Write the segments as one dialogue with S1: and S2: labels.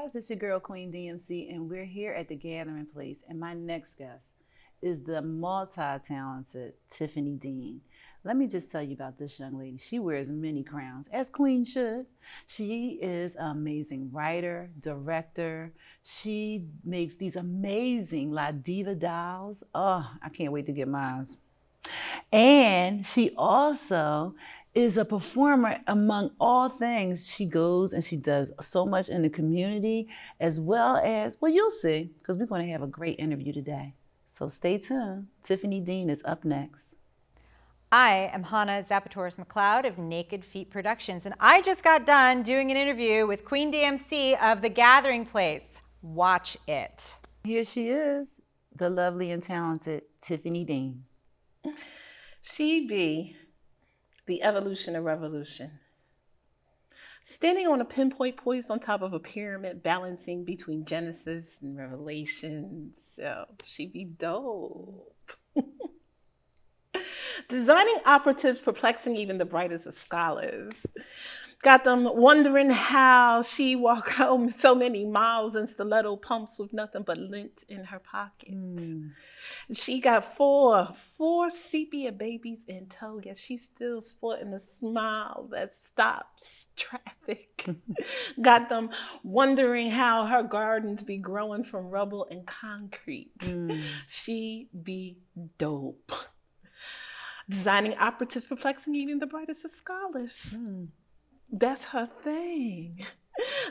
S1: guys, it's your girl Queen DMC, and we're here at the Gathering Place. And my next guest is the multi-talented Tiffany Dean. Let me just tell you about this young lady. She wears many crowns, as Queen should. She is an amazing writer, director. She makes these amazing La Diva dolls. Oh, I can't wait to get mine. And she also is a performer among all things. She goes and she does so much in the community, as well as, well, you'll see, because we're going to have a great interview today. So stay tuned. Tiffany Dean is up next.
S2: I am Hannah Zapatoris McLeod of Naked Feet Productions, and I just got done doing an interview with Queen DMC of The Gathering Place. Watch it.
S1: Here she is, the lovely and talented Tiffany Dean.
S3: She be the evolution of revolution. Standing on a pinpoint poised on top of a pyramid, balancing between Genesis and Revelation. So she be dope. Designing operatives, perplexing even the brightest of scholars. Got them wondering how she walked home so many miles in stiletto pumps with nothing but lint in her pocket. She got four sepia babies in tow, yet she's still sporting a smile that stops traffic. Got them wondering how her gardens be growing from rubble and concrete. She be dope. Designing operatives, perplexing even the brightest of scholars. That's her thing.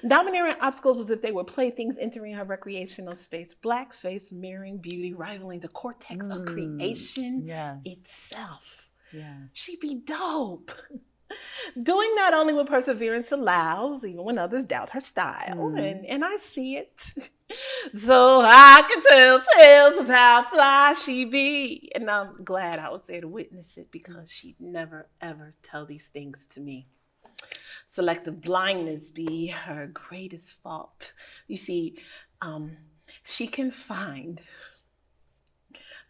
S3: Domineering obstacles as if they were playthings entering her recreational space. Blackface, mirroring beauty, rivaling the cortex of creation itself.
S1: Yeah.
S3: She be dope. Doing that only with perseverance allows, even when others doubt her style. And I see it. So I can tell tales of how fly she be. And I'm glad I was there to witness it, because she'd never, ever tell these things to me. Selective blindness be her greatest fault. You see, she can find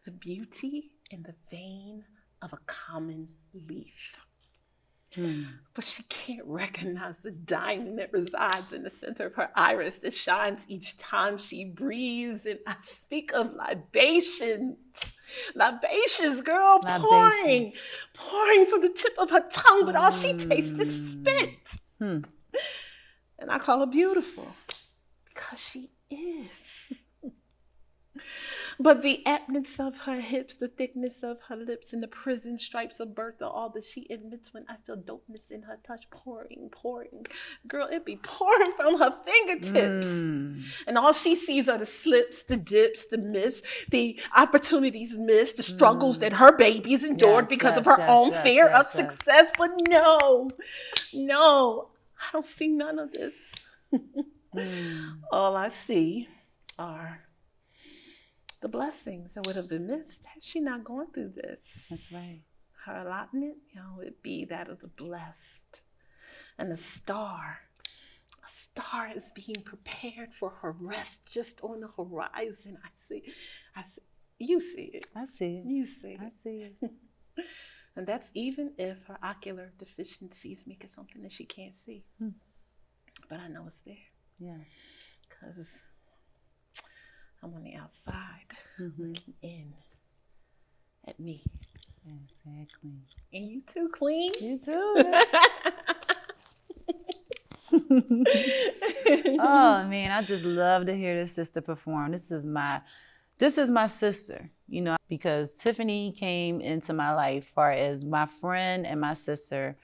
S3: the beauty in the vein of a common leaf. But she can't recognize the diamond that resides in the center of her iris that shines each time she breathes. And I speak of libations. Libations, girl, pouring from the tip of her tongue, but all she tastes is spit. And I call her beautiful, because she is. But the aptness of her hips, the thickness of her lips, and the prison stripes of birth are all that she admits when I feel dopeness in her touch, pouring. Girl, it be pouring from her fingertips. And all she sees are the slips, the dips, the miss, the opportunities missed, the struggles that her babies endured because of her own fear of success. But no, I don't see none of this. All I see are the blessings that would have been missed had she not gone through this.
S1: That's right.
S3: Her allotment, would be that of the blessed. And a star is being prepared for her rest just on the horizon. I see. You see it.
S1: I see it.
S3: You see it.
S1: I see it.
S3: And that's even if her ocular deficiencies make it something that she can't see. But I know it's there.
S1: Yeah.
S3: Because I'm on the outside looking in at me.
S1: Exactly.
S3: And you too, Queen.
S1: You too. Oh man, I just love to hear this sister perform. This is my sister, because Tiffany came into my life far as my friend and my sister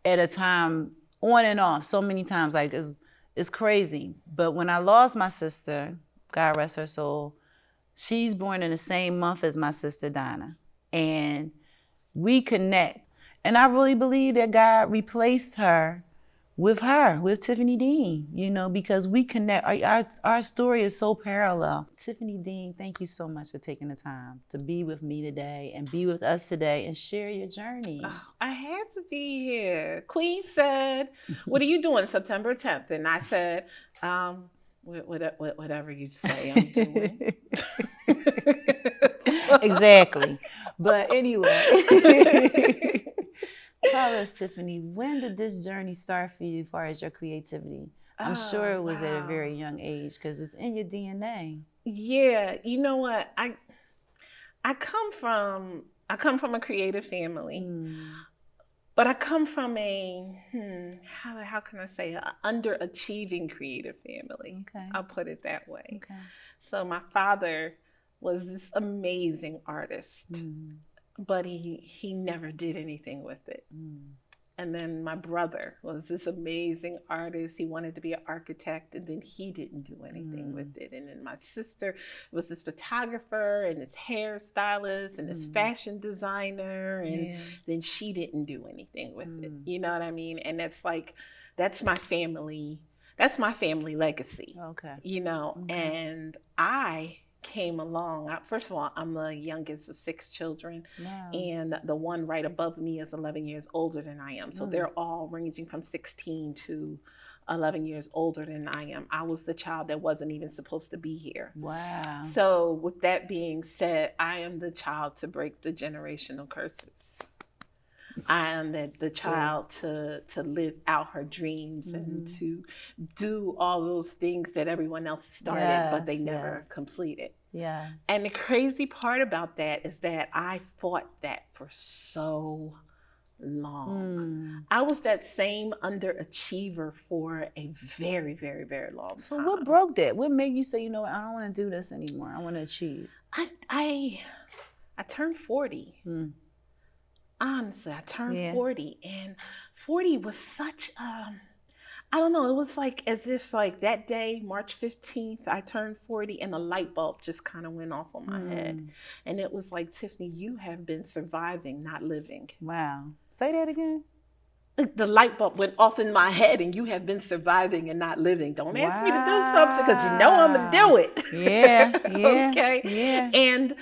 S1: at a time on and off so many times. Like it's crazy. But when I lost my sister, God rest her soul, she's born in the same month as my sister Donna. And we connect. And I really believe that God replaced her with Tiffany Dean, because we connect. Our story is so parallel. Tiffany Dean, thank you so much for taking the time to be with me today and be with us today and share your journey.
S3: Oh, I had to be here. Queen said, what are you doing September 10th? And I said, whatever you say I'm doing.
S1: Exactly. But anyway, tell us, Tiffany, when did this journey start for you as far as your creativity? I'm sure it was at a
S3: wow.
S1: very young age because it's in your DNA.
S3: Yeah, you know what? I come from a creative family, but I come from a how can I say, a underachieving creative family.
S1: Okay.
S3: I'll put it that way.
S1: Okay.
S3: So my father was this amazing artist, but he never did anything with it. And then my brother was this amazing artist. He wanted to be an architect, and then he didn't do anything with it. And then my sister was this photographer and this hairstylist and this fashion designer, and then she didn't do anything with it. You know what I mean? And that's my family. That's my family legacy.
S1: Okay.
S3: You know, and I came along. First of all, I'm the youngest of 6 children, and the one right above me is 11 years older than I am. So they're all ranging from 16 to 11 years older than I am. I was the child that wasn't even supposed to be here.
S1: Wow.
S3: So with that being said, I am the child to break the generational curses. I am the child to live out her dreams and to do all those things that everyone else started, but they never completed.
S1: Yeah.
S3: And the crazy part about that is that I fought that for so long. I was that same underachiever for a very, very, very long time.
S1: So what broke that? What made you say, you know what, I don't want to do this anymore. I want to achieve.
S3: I turned 40. Honestly, I turned 40, and 40 was such I don't know, it was like as if like that day, March 15th, I turned 40 and a light bulb just kind of went off on my head. And it was like, Tiffany, you have been surviving, not living.
S1: Wow. Say that again.
S3: The light bulb went off in my head, and you have been surviving and not living. Don't ask me to do something because you know I'm going to do it.
S1: Yeah.
S3: Okay?
S1: Yeah.
S3: And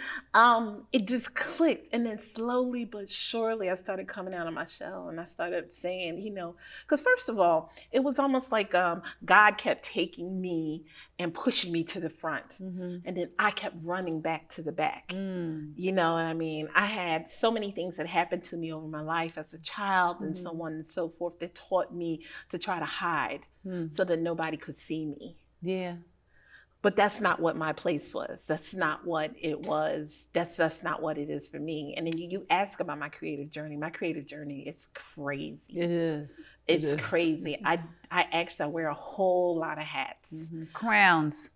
S3: it just clicked. And then slowly but surely, I started coming out of my shell, and I started saying, you know, because first of all, it was almost like God kept taking me and pushing me to the front. And then I kept running back to the back. You know what I mean? I had so many things that happened to me over my life as a child and so on and so forth that taught me to try to hide so that nobody could see me.
S1: Yeah.
S3: But that's not what my place was. That's not what it was. That's not what it is for me. And then you ask about my creative journey. My creative journey is crazy.
S1: It is.
S3: It's crazy. I wear a whole lot of hats.
S1: Crowns.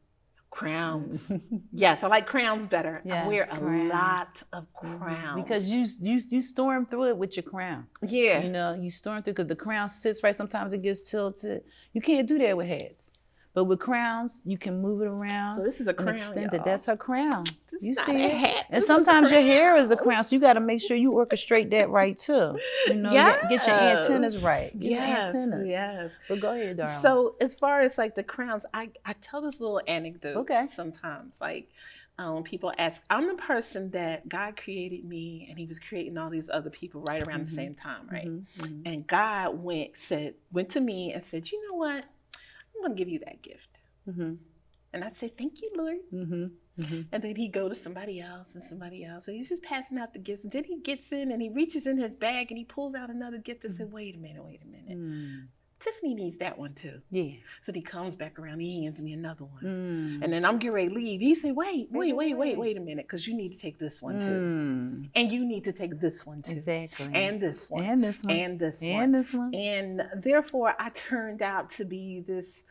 S3: Yes, I like crowns better.
S1: Yes,
S3: I wear a
S1: crowns.
S3: lot of crowns.
S1: Because you storm through it with your crown.
S3: Yeah.
S1: You know, you storm through because the crown sits right. Sometimes it gets tilted. You can't do that with hats. But with crowns, you can move it around.
S3: So this is a crown,
S1: extend
S3: y'all.
S1: it. That's her crown.
S3: This
S1: You
S3: not
S1: see
S3: a
S1: it?
S3: hat.
S1: And
S3: This
S1: sometimes
S3: is a
S1: your hair
S3: crown.
S1: is a crown, so you got to make sure you orchestrate that right too. You know, get your antennas right. Get your antennas.
S3: Yes.
S1: But go ahead, darling.
S3: So as far as like the crowns, I tell this little anecdote sometimes. Like people ask, I'm the person that God created me, and he was creating all these other people right around the same time, right? And God went to me and said, you know what? I'm going to give you that gift. And I said, thank you, Lord. And then he'd go to somebody else and somebody else. And he's just passing out the gifts. And then he gets in and he reaches in his bag and he pulls out another gift and said, wait a minute. Tiffany needs that one too.
S1: Yeah.
S3: So he comes back around, he hands me another one. And then I'm getting ready to leave. He said, wait a minute, because you need to take this one too. And you need to take this one too.
S1: Exactly.
S3: And this one.
S1: And this one.
S3: And this one.
S1: And this one.
S3: And therefore, I turned out to be this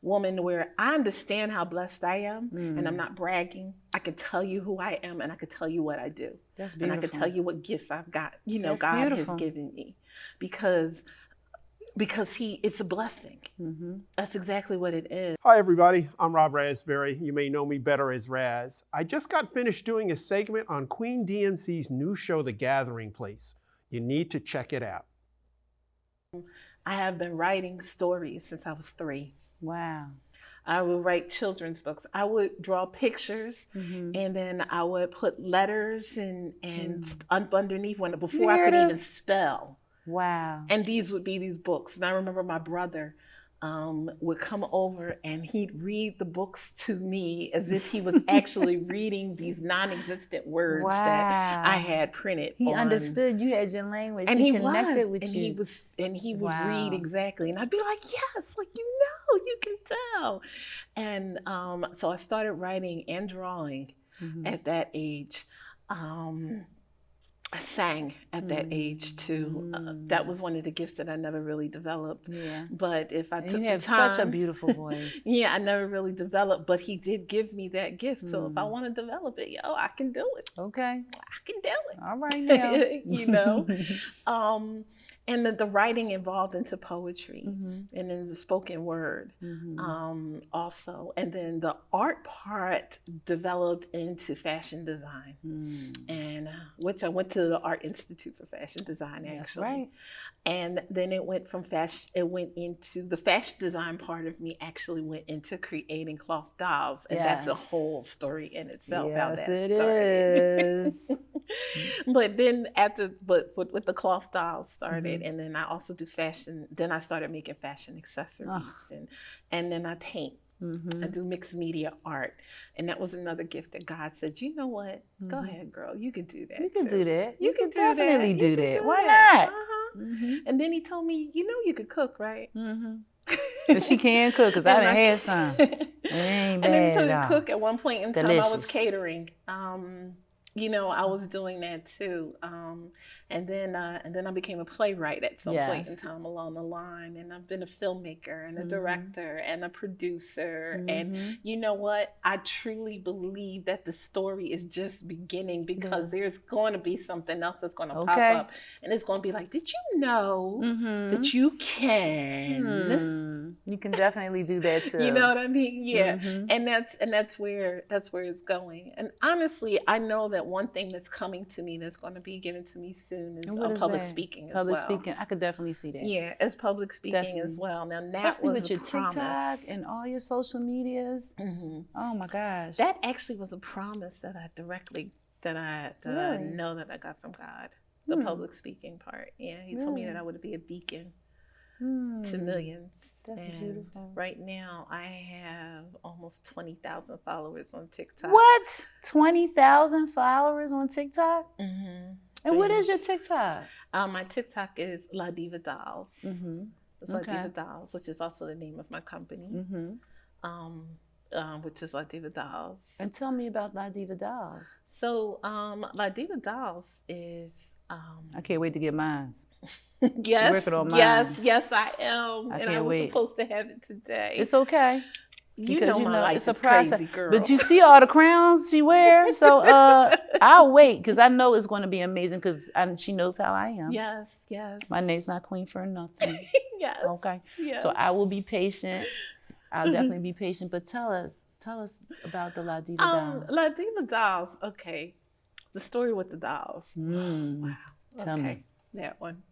S3: woman where I understand how blessed I am, and I'm not bragging. I can tell you who I am, and I can tell you what I do.
S1: That's beautiful.
S3: And I can tell you what gifts I've got,
S1: That's
S3: God
S1: beautiful.
S3: has given me. Because it's a blessing. That's exactly what it is.
S4: Hi everybody, I'm Rob Raspberry. You may know me better as Raz. I just got finished doing a segment on Queen DMC's new show, The Gathering Place. You need to check it out.
S3: I have been writing stories since I was 3.
S1: Wow.
S3: I would write children's books. I would draw pictures, and then I would put letters and underneath one before I could even spell.
S1: Wow.
S3: And these would be these books. And I remember my brother would come over and he'd read the books to me as if he was actually reading these non-existent words that I had printed.
S1: He
S3: on.
S1: understood you had your language.
S3: And
S1: he
S3: he
S1: connected
S3: was,
S1: with
S3: and
S1: you.
S3: he would read exactly, and I'd be like, yes, like you can tell. And so I started writing and drawing at that age. I sang at that age too. That was one of the gifts that I never really developed.
S1: Yeah.
S3: But if I took the time,
S1: you have such a beautiful voice.
S3: Yeah, I never really developed, but he did give me that gift. So if I want to develop it, I can do it.
S1: Okay.
S3: I can do it.
S1: All right now.
S3: You know. And the writing evolved into poetry and then the spoken word also. And then the art part developed into fashion design. And which I went to the Art Institute for Fashion Design, actually.
S1: That's right.
S3: And then it went from fashion, it went into the fashion design part of me actually went into creating cloth dolls. And that's a whole story in itself, how that started.
S1: Is.
S3: But then with the cloth dolls started, and then I also do fashion. Then I started making fashion accessories, and then I paint. I do mixed media art, and that was another gift that God said, you know what? Go ahead, girl, you can do that.
S1: You can do that.
S3: You can
S1: definitely do that. Why not?
S3: And then he told me, you could cook, right?
S1: But she can cook, because I done had some. It ain't bad.
S3: And then he told me
S1: at
S3: to
S1: all.
S3: cook at one point in time. I was
S1: Delicious.
S3: catering. I was doing that too. And then I became a playwright at some point in time along the line. And I've been a filmmaker and a director and a producer. And you know what? I truly believe that the story is just beginning, because there's going to be something else that's going to pop up. And it's going to be like, did you know that you can?
S1: You can definitely do that too.
S3: You know what I mean? Yeah. And that's where it's going. And honestly, I know that one thing that's coming to me that's going to be given to me soon is public speaking as well.
S1: Public speaking, I could definitely see that.
S3: Yeah, as public speaking as well. Now that
S1: especially
S3: was
S1: with your
S3: promise.
S1: TikTok and all your social medias. Oh my gosh.
S3: That actually was a promise that I know that I got from God. The public speaking part. Yeah, he told me that I would be a beacon to millions.
S1: That's beautiful.
S3: Right now, I have almost 20,000 followers on TikTok.
S1: What? 20,000 followers on TikTok? And what is your TikTok?
S3: My TikTok is La Diva Dolls. It's La Diva Dolls, which is also the name of my company. Which is La Diva Dolls.
S1: And tell me about La Diva Dolls.
S3: So, La Diva Dolls is...
S1: I can't wait to get mine.
S3: Yes,
S1: working on mine.
S3: yes, I am.
S1: I
S3: and I
S1: can't
S3: was
S1: wait.
S3: supposed to have it today.
S1: It's okay.
S3: You know my life
S1: it's a
S3: is crazy,
S1: process.
S3: girl.
S1: But you see all the crowns she wears, so I'll wait, because I know it's going to be amazing, because she knows how I am.
S3: Yes.
S1: My name's not Queen for nothing.
S3: Yes.
S1: Okay.
S3: Yes.
S1: So I will be patient. I'll definitely be patient. But tell us about the La Diva Dolls.
S3: La Diva Dolls. Okay, the story with the dolls. Wow.
S1: Tell me.
S3: That one.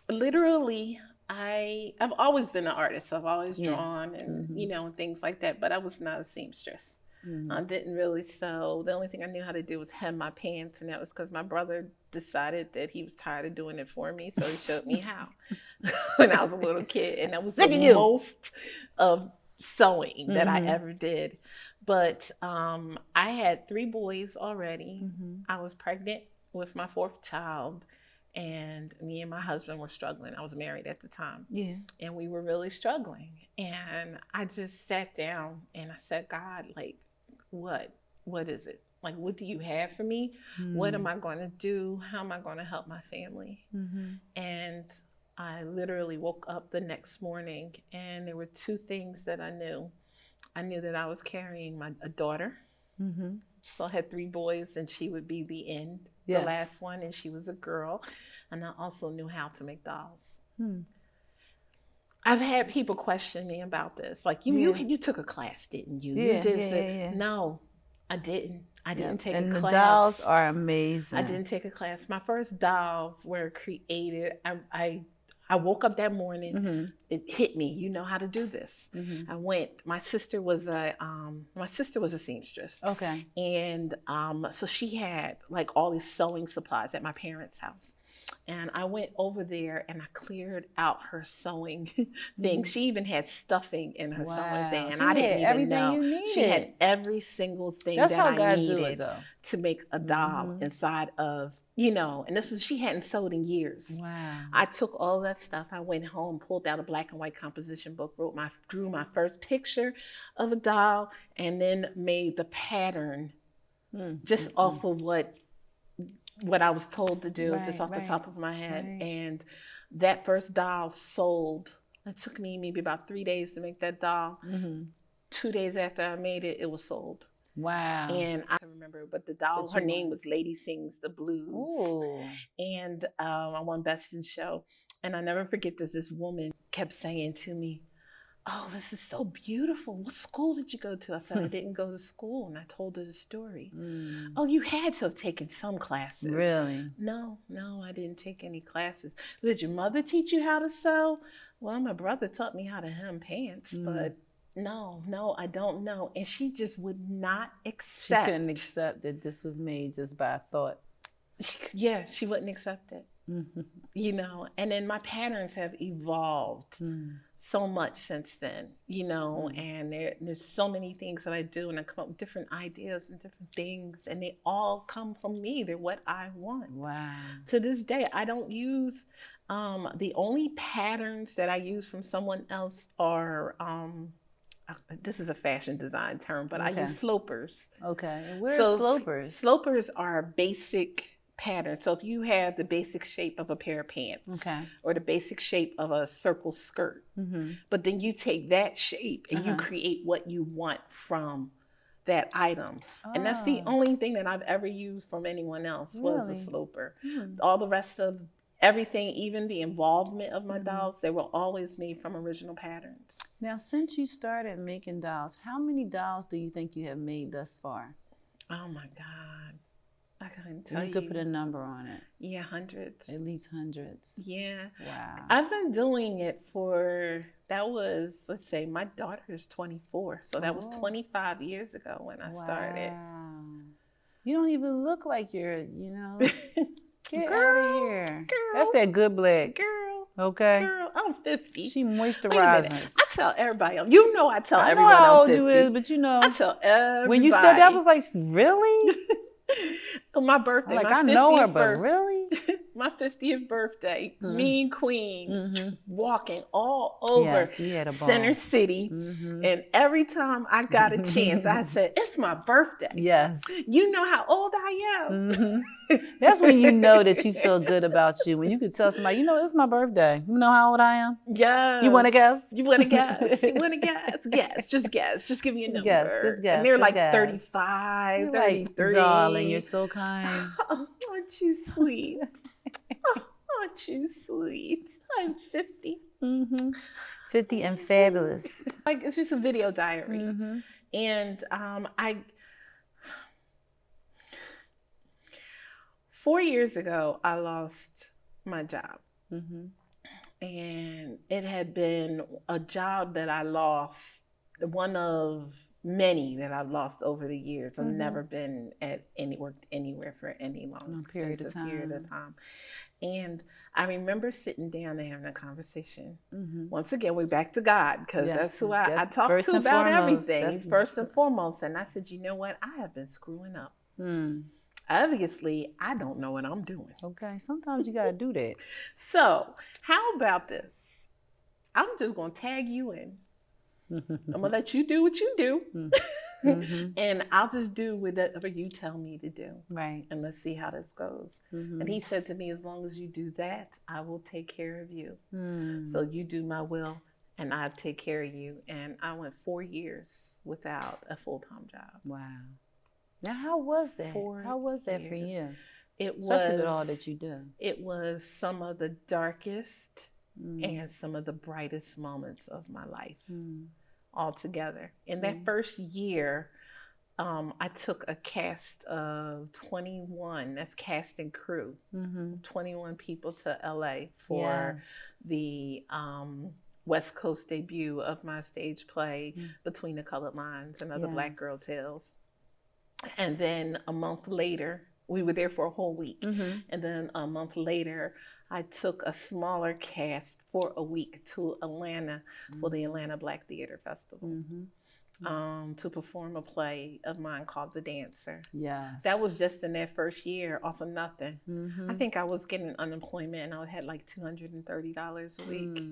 S3: Literally, I've always been an artist. I've always drawn and and things like that. But I was not a seamstress. I didn't really sew. The only thing I knew how to do was hem my pants, and that was because my brother decided that he was tired of doing it for me, so he showed me how when I was a little kid, and that was the most of sewing that I ever did. But I had 3 boys already. I was pregnant with my 4th child, and me and my husband were struggling. I was married at the time. Yeah. And we were really struggling. And I just sat down and I said, God, like, what is it? Like, what do you have for me? What am I going to do? How am I going to help my family? And I literally woke up the next morning, and there were 2 things that I knew. I knew that I was carrying a daughter. So I had 3 boys, and she would be the end, the last one, and she was a girl. And I also knew how to make dolls. I've had people question me about this. Like, you took a class, didn't you? You did. No, I didn't. I didn't take a class.
S1: And the dolls are amazing.
S3: I didn't take a class. My first dolls were created. I woke up that morning. It hit me. You know how to do this. I went. My sister was a seamstress. Okay. And so she had like all these sewing supplies at my parents' house. And I went over there and I cleared out her sewing thing. She even had stuffing in her sewing thing. And
S1: She
S3: I didn't
S1: had
S3: even
S1: everything
S3: know.
S1: you needed.
S3: She had every single thing
S1: That's
S3: that
S1: how
S3: I
S1: God
S3: needed
S1: do it, though.
S3: to make a doll inside of, you know, and this was, she hadn't sewed in years.
S1: Wow.
S3: I took all that stuff. I went home, pulled out a black and white composition book, drew my first picture of a doll, and then made the pattern just off of what I was told to do, just off the top of my head. And that first doll sold. It took me maybe about 3 days to make that doll. 2 days after I made it, it was sold.
S1: Wow.
S3: And I can remember, but the doll, her name was Lady Sings the Blues.
S1: Ooh.
S3: And I won Best in Show. And I never forget this. This woman kept saying to me, "Oh, this is so beautiful. What school did you go to?" I said, "I didn't go to school." And I told her the story. "Oh, you had to have taken some classes."
S1: Really?
S3: No, I didn't take any classes. "Did your mother teach you how to sew?" "Well, my brother taught me how to hem pants, but no, I don't know." And she just would not accept.
S1: She couldn't accept that this was made just by thought.
S3: Yeah, she wouldn't accept it. You know, and then my patterns have evolved so much since then, you know, and there's so many things that I do, and I come up with different ideas and different things, and they all come from me. They're what I want.
S1: Wow.
S3: To this day, I don't use, the only patterns that I use from someone else are, this is a fashion design term, but I use slopers.
S1: Okay, and where are slopers?
S3: Slopers are basic pattern. So if you have the basic shape of a pair of pants, or the basic shape of a circle skirt, but then you take that shape and you create what you want from that item. And that's the only thing that I've ever used from anyone else was a sloper. All the rest of everything, even the involvement of my dolls, they were always made from original patterns.
S1: Now, since you started making dolls, how many dolls do you think you have made thus far?
S3: Oh my God. I couldn't tell you.
S1: You could put a number on it.
S3: Yeah, hundreds.
S1: At least hundreds.
S3: Yeah.
S1: Wow.
S3: I've been doing it for, that was, let's say, my daughter is 24. So that was 25 years ago when I started.
S1: You don't even look like you're, you know. Get
S3: Girl,
S1: out of here.
S3: Girl,
S1: that's that good black.
S3: Girl.
S1: Okay.
S3: Girl, I'm 50.
S1: She moisturizes.
S3: I tell everybody, you know I tell
S1: I
S3: everyone
S1: know how
S3: I'm
S1: old
S3: 50.
S1: you is, but you know.
S3: I tell everybody.
S1: When you said that, I was like, really?
S3: My birthday.
S1: Like,
S3: my
S1: I know her, but really?
S3: My 50th birthday, Mean Queen, walking all over Center City. And every time I got a chance, I said, "It's my birthday."
S1: Yes.
S3: You know how old I am.
S1: That's when you know that you feel good about you. When you could tell somebody, you know, it's my birthday. You know how old I am?
S3: Yes.
S1: You want to guess?
S3: You want to guess? You want to guess? Guess. Just guess. Just give me a number.
S1: Just guess.
S3: And they're like 35,
S1: you're
S3: 33.
S1: Like, darling, you're so kind.
S3: Oh, aren't you sweet? Oh, aren't you sweet? I'm 50.
S1: 50 and fabulous.
S3: Like, it's just a video diary. And 4 years ago, I lost my job. And it had been a job that I lost, one of many that I've lost over the years. I've never been worked anywhere for any long period of time. And I remember sitting down and having a conversation. Once again, we're back to God, because that's who I talk to about everything. He's first and foremost. And I said, you know what? I have been screwing up. Obviously, I don't know what I'm doing.
S1: Okay, sometimes you got to do that.
S3: So how about this? I'm just going to tag you in. I'm going to let you do what you do. And I'll just do whatever you tell me to do.
S1: Right.
S3: And let's see how this goes. And he said to me, as long as you do that, I will take care of you. So you do my will and I'll take care of you. And I went 4 years without a full-time job.
S1: Wow. Now, how was that? How was that for you? Especially with all that you do. It
S3: was some of the darkest and some of the brightest moments of my life all together. In that first year, I took a cast of 21, that's cast and crew, 21 people to LA for the West Coast debut of my stage play, Between the Colored Lines and Other Black Girl Tales. And then a month later, we were there for a whole week. And then a month later, I took a smaller cast for a week to Atlanta for the Atlanta Black Theater Festival to perform a play of mine called The Dancer.
S1: Yes.
S3: That was just in that first year off of nothing. I think I was getting unemployment and I had like $230 a week.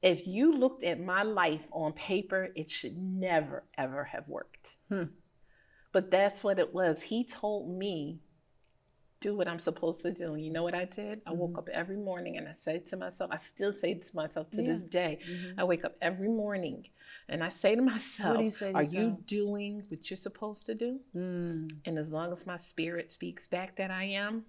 S3: If you looked at my life on paper, it should never, ever have worked. But that's what it was. He told me, do what I'm supposed to do. And you know what I did? I woke up every morning and I said to myself, I still say to myself to this day, I wake up every morning and I say to myself,
S1: What do you say to
S3: are
S1: yourself?
S3: you doing what you're supposed to do? And as long as my spirit speaks back that I am,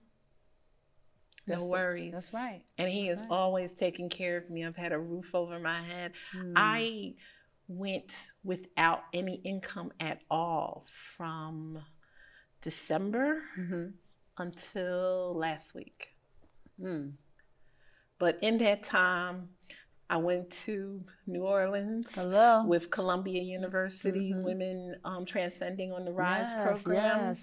S3: no worries.
S1: That's right.
S3: And he is always taking care of me. I've had a roof over my head. I went without any income at all from December until last week. But in that time, I went to New Orleans with Columbia University Women Transcending on the Rise program.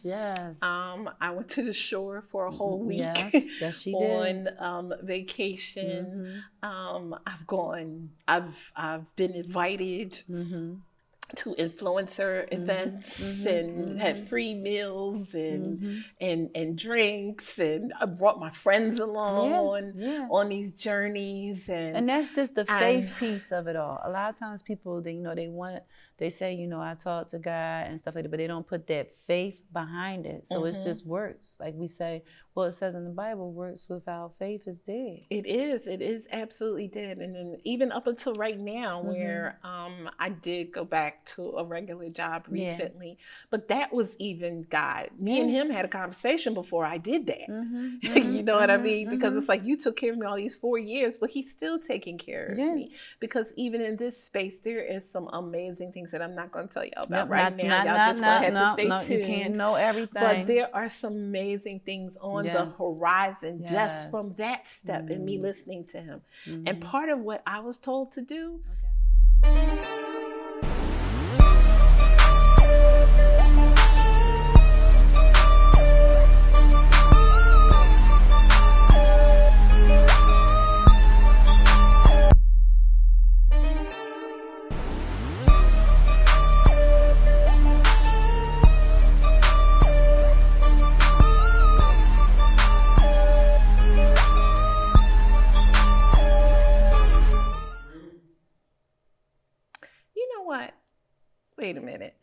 S3: I went to the shore for a whole week on vacation. I've been invited to influencer events and had free meals and drinks, and I brought my friends along on these journeys,
S1: and that's just the faith piece of it all. A lot of times people, they say, I talk to God and stuff like that, but they don't put that faith behind it. So it's just works. Like we say, well, it says in the Bible, works without faith is dead. It
S3: is absolutely dead. And then even up until right now, where I did go back to a regular job recently, but that was even God. Me and him had a conversation before I did that. You know what I mean? Because it's like, you took care of me all these 4 years, but he's still taking care of me. Because even in this space, there is some amazing things that I'm not going to tell y'all about now. Y'all just going to have to stay tuned.
S1: You can't know everything.
S3: But there are some amazing things on the horizon just from that step and me listening to him. And part of what I was told to do. Wait a minute.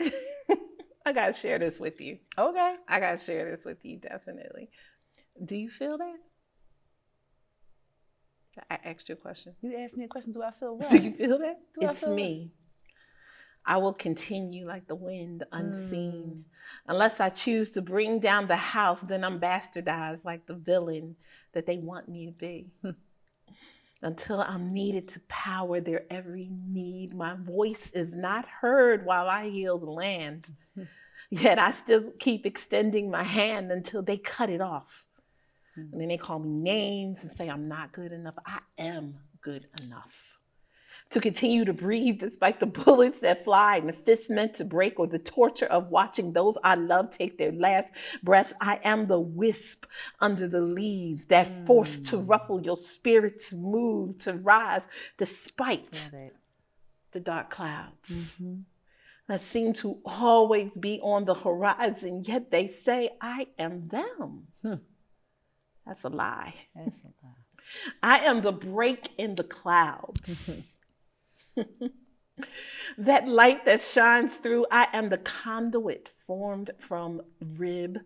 S3: I got to share this with you.
S1: Okay.
S3: I got to share this with you, definitely. Do you feel that? I asked you a question.
S1: You asked me a question. Do I feel what?
S3: Do you feel that? It's me. I will continue like the wind, unseen. Unless I choose to bring down the house, then I'm bastardized like the villain that they want me to be. Until I'm needed to power their every need, my voice is not heard while I heal the land. Yet I still keep extending my hand until they cut it off. And then they call me names and say I'm not good enough. I am good enough to continue to breathe despite the bullets that fly and the fists meant to break, or the torture of watching those I love take their last breaths. I am the wisp under the leaves that force to ruffle your spirit, to move, to rise despite the dark clouds that seem to always be on the horizon. Yet they say I am them. That's a lie.
S1: That's a lie.
S3: I am the break in the clouds. That light that shines through. I am the conduit formed from rib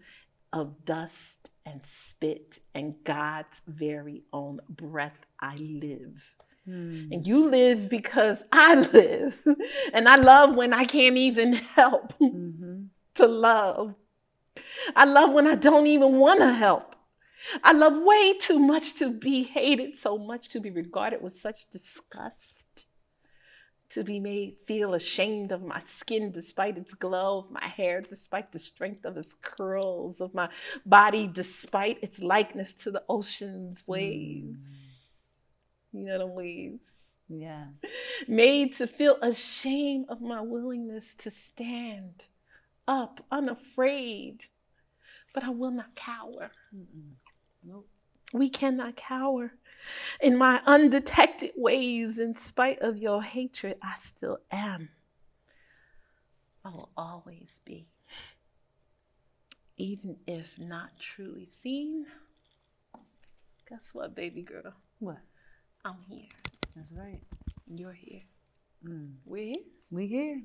S3: of dust and spit and God's very own breath. I live. And you live because I live. And I love when I can't even help to love. I love when I don't even want to help. I love way too much to be hated, so much to be regarded with such disgust. To be made feel ashamed of my skin despite its glow, of my hair despite the strength of its curls, of my body despite its likeness to the ocean's waves. You know them waves?
S1: Yeah.
S3: Made to feel ashamed of my willingness to stand up unafraid. but I will not cower.
S1: Nope.
S3: We cannot cower. In my undetected ways, in spite of your hatred, I still am. I will always be. Even if not truly seen. Guess what, baby girl?
S1: What?
S3: I'm here.
S1: That's right.
S3: You're here.
S1: We're here. We here.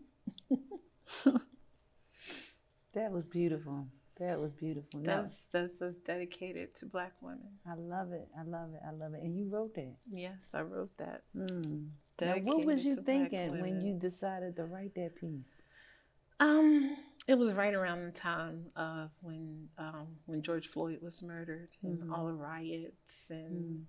S1: That was beautiful. That was beautiful.
S3: That's us dedicated to Black women.
S1: I love it. I love it. I love it. And you wrote that.
S3: Yes, I wrote that.
S1: Now, what was you thinking when you decided to write that piece?
S3: It was right around the time of when George Floyd was murdered and all the riots and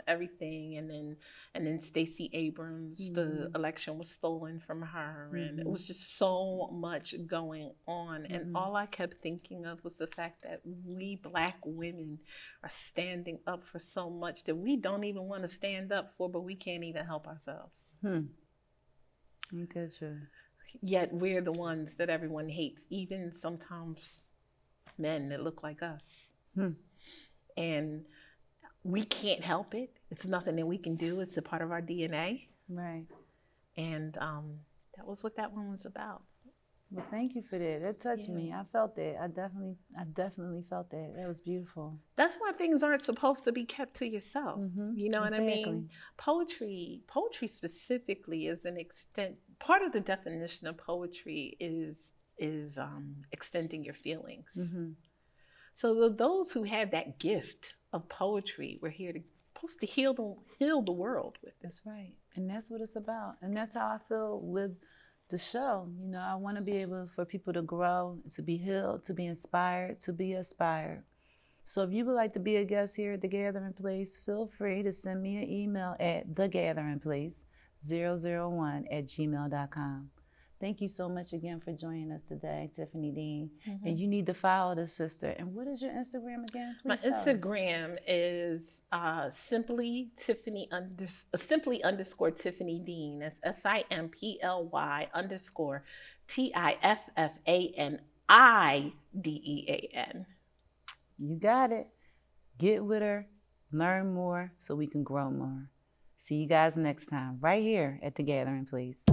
S3: everything, and then Stacey Abrams, the election was stolen from her, and it was just so much going on, and all I kept thinking of was the fact that we Black women are standing up for so much that we don't even want to stand up for, but we can't even help ourselves.
S1: Ain't that true?
S3: Yet we're the ones that everyone hates, even sometimes men that look like us. And we can't help it. It's nothing that we can do. It's a part of our DNA.
S1: Right.
S3: And that was what that one was about.
S1: Well, thank you for that. That touched me. I felt that. I definitely felt that. That was beautiful.
S3: That's why things aren't supposed to be kept to yourself. You know what I mean? Poetry specifically is an extent. Part of the definition of poetry is extending your feelings. So those who have that gift of poetry, we're here supposed to heal the world with.
S1: That's right, and that's what it's about, and that's how I feel with the show. You know, I want to be able for people to grow, to be healed, to be inspired, to be aspired. So if you would like to be a guest here at The Gathering Place, feel free to send me an email at thegatheringplace001@gmail.com. Thank you so much again for joining us today, Tiffany Dean. And you need to follow the sister. And what is your Instagram again? Please
S3: My
S1: tell us.
S3: Instagram is simply underscore Tiffany Dean. That's SIMPLY_TIFFANIDEAN.
S1: You got it. Get with her, learn more so we can grow more. See you guys next time right here at The Gathering Place.